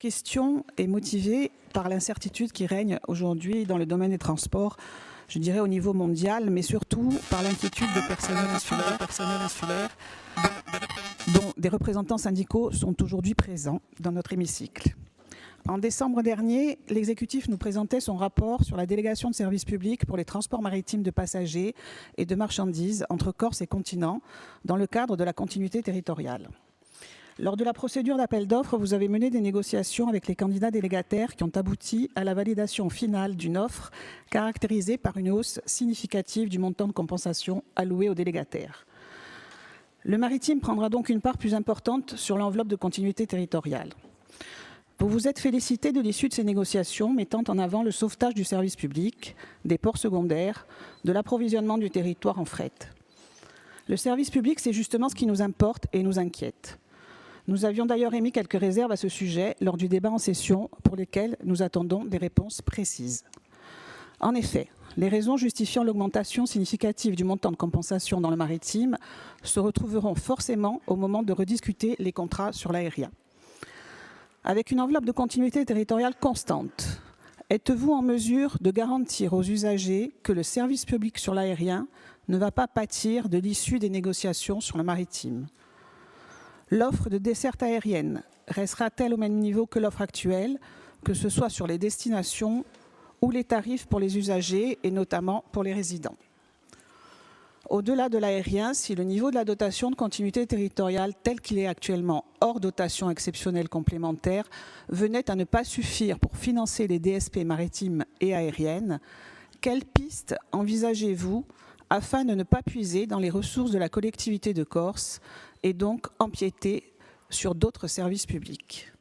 Question est motivée par l'incertitude qui règne aujourd'hui dans le domaine des transports, je dirais au niveau mondial, mais surtout par l'inquiétude des personnels insulaires, dont des représentants syndicaux sont aujourd'hui présents dans notre hémicycle. En décembre dernier, l'exécutif nous présentait son rapport sur la délégation de services publics pour les transports maritimes de passagers et de marchandises entre Corse et continent dans le cadre de la continuité territoriale. Lors de la procédure d'appel d'offres, vous avez mené des négociations avec les candidats délégataires qui ont abouti à la validation finale d'une offre caractérisée par une hausse significative du montant de compensation alloué aux délégataires. Le maritime prendra donc une part plus importante sur l'enveloppe de continuité territoriale. Vous vous êtes félicité de l'issue de ces négociations, mettant en avant le sauvetage du service public, des ports secondaires, de l'approvisionnement du territoire en fret. Le service public, c'est justement ce qui nous importe et nous inquiète. Nous avions d'ailleurs émis quelques réserves à ce sujet lors du débat en session, pour lesquelles nous attendons des réponses précises. En effet, les raisons justifiant l'augmentation significative du montant de compensation dans le maritime se retrouveront forcément au moment de rediscuter les contrats sur l'aérien. Avec une enveloppe de continuité territoriale constante, êtes-vous en mesure de garantir aux usagers que le service public sur l'aérien ne va pas pâtir de l'issue des négociations sur le maritime ? L'offre de desserte aérienne restera-t-elle au même niveau que l'offre actuelle, que ce soit sur les destinations ou les tarifs pour les usagers et notamment pour les résidents? Au-delà de l'aérien, si le niveau de la dotation de continuité territoriale tel qu'il est actuellement hors dotation exceptionnelle complémentaire venait à ne pas suffire pour financer les DSP maritimes et aériennes, quelles pistes envisagez-vous afin de ne pas puiser dans les ressources de la collectivité de Corse et donc empiéter sur d'autres services publics?